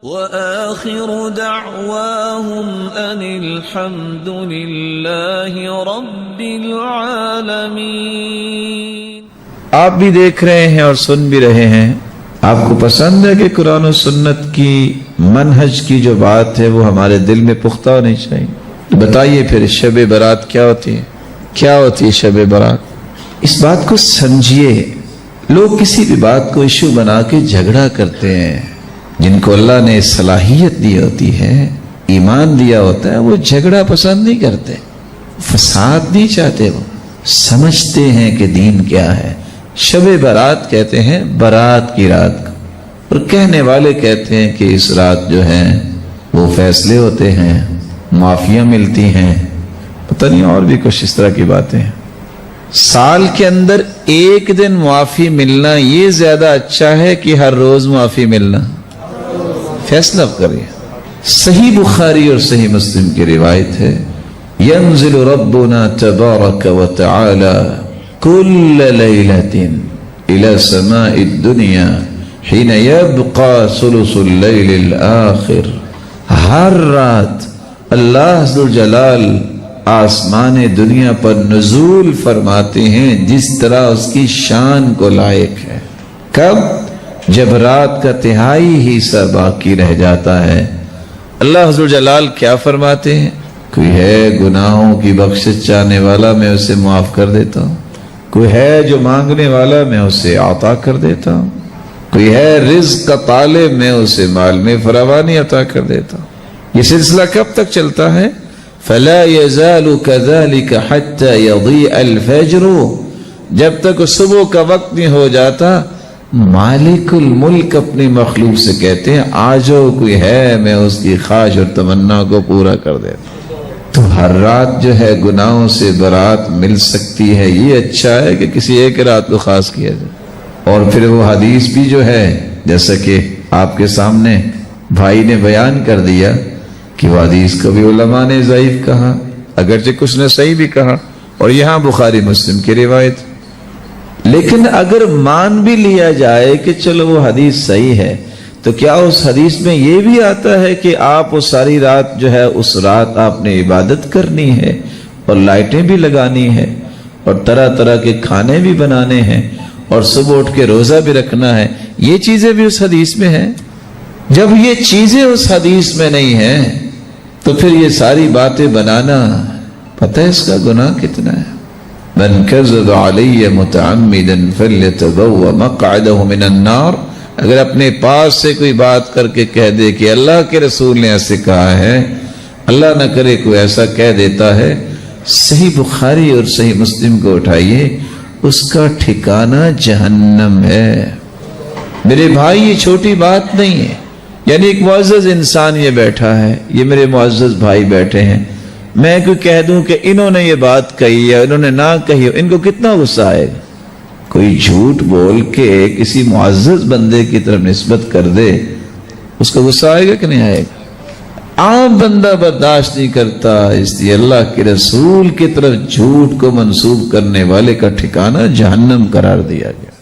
وآخر دعواهم أن الحمد لله رب العالمين۔ آپ بھی دیکھ رہے ہیں اور سن بھی رہے ہیں، آپ کو پسند ہے کہ قرآن و سنت کی منہج کی جو بات ہے وہ ہمارے دل میں پختہ ہونی چاہیے۔ بتائیے پھر شب برات کیا ہوتی ہے؟ کیا ہوتی ہے شب برات؟ اس بات کو سمجھیے۔ لوگ کسی بھی بات کو ایشو بنا کے جھگڑا کرتے ہیں۔ جن کو اللہ نے صلاحیت دی ہوتی ہے، ایمان دیا ہوتا ہے، وہ جھگڑا پسند نہیں کرتے، فساد نہیں چاہتے، وہ سمجھتے ہیں کہ دین کیا ہے۔ شب برات کہتے ہیں برات کی رات کو، اور کہنے والے کہتے ہیں کہ اس رات جو ہے وہ فیصلے ہوتے ہیں، معافیاں ملتی ہیں، پتہ نہیں اور بھی کچھ اس طرح کی باتیں ہیں۔ سال کے اندر ایک دن معافی ملنا یہ زیادہ اچھا ہے کہ ہر روز معافی ملنا؟ فیصلہ کریے۔ صحیح بخاری اور صحیح مسلم کی روایت ہے، ينزل ربنا تبارک وتعالی كل ليلة إلى سماء الدنيا حين يبقى ثلث الليل الآخر۔ ہر رات اللہ ذوالجلال آسمان دنیا پر نزول فرماتے ہیں جس طرح اس کی شان کو لائق ہے۔ کب؟ جب رات کا تہائی حصہ باقی رہ جاتا ہے۔ اللہ ذوالجلال کیا فرماتے ہیں؟ کوئی ہے گناہوں کی بخشش چاہنے والا، میں اسے معاف کر دیتا ہوں۔ کوئی ہے جو مانگنے والا، میں اسے عطا کر دیتا ہوں۔ کوئی ہے رزق کا طالب، میں اسے مال میں فراوانی عطا کر دیتا ہوں۔ یہ سلسلہ کب تک چلتا ہے؟ فَلَا يَزَالُ كَذَلِكَ حَتَّى يَضِيءَ الْفَجْرُ۔ جب تک صبح کا وقت نہیں ہو جاتا، مالک الملک اپنی مخلوق سے کہتے ہیں آ جاؤ، کوئی ہے، میں اس کی خواہش اور تمنا کو پورا کر دیتا ہوں۔ تو ہر رات جو ہے گناہوں سے برات مل سکتی ہے، یہ اچھا ہے کہ کسی ایک رات کو خاص کیا جائے۔ اور پھر وہ حدیث بھی جو ہے، جیسا کہ آپ کے سامنے بھائی نے بیان کر دیا کہ وہ حدیث کو بھی علماء نے ضعیف کہا، اگرچہ کچھ نے صحیح بھی کہا، اور یہاں بخاری مسلم کی روایت۔ لیکن اگر مان بھی لیا جائے کہ چلو وہ حدیث صحیح ہے، تو کیا اس حدیث میں یہ بھی آتا ہے کہ آپ وہ ساری رات جو ہے اس رات آپ نے عبادت کرنی ہے، اور لائٹیں بھی لگانی ہے، اور طرح طرح کے کھانے بھی بنانے ہیں، اور صبح اٹھ کے روزہ بھی رکھنا ہے؟ یہ چیزیں بھی اس حدیث میں ہیں۔ جب یہ چیزیں اس حدیث میں نہیں ہیں تو پھر یہ ساری باتیں بنانا، پتہ ہے اس کا گناہ کتنا ہے؟ من کذب علی متعمدا فلیتبوأ مقعدہ من النار۔ اگر اپنے پاس سے کوئی بات کر کے کہہ دے کہ اللہ کے رسول نے ایسے کہا ہے، اللہ نہ کرے کوئی ایسا کہہ دیتا ہے، صحیح بخاری اور صحیح مسلم کو اٹھائیے، اس کا ٹھکانہ جہنم ہے۔ میرے بھائی یہ چھوٹی بات نہیں ہے، یعنی ایک معزز انسان یہ بیٹھا ہے، یہ میرے معزز بھائی بیٹھے ہیں، میں کوئی کہہ دوں کہ انہوں نے یہ بات کہی یا انہوں نے نہ کہی، ان کو کتنا غصہ آئے گا؟ کوئی جھوٹ بول کے کسی معزز بندے کی طرف نسبت کر دے، اس کو غصہ آئے گا کہ نہیں آئے گا؟ عام بندہ برداشت نہیں کرتا، اس لیے اللہ کے رسول کی طرف جھوٹ کو منسوب کرنے والے کا ٹھکانہ جہنم قرار دیا گیا۔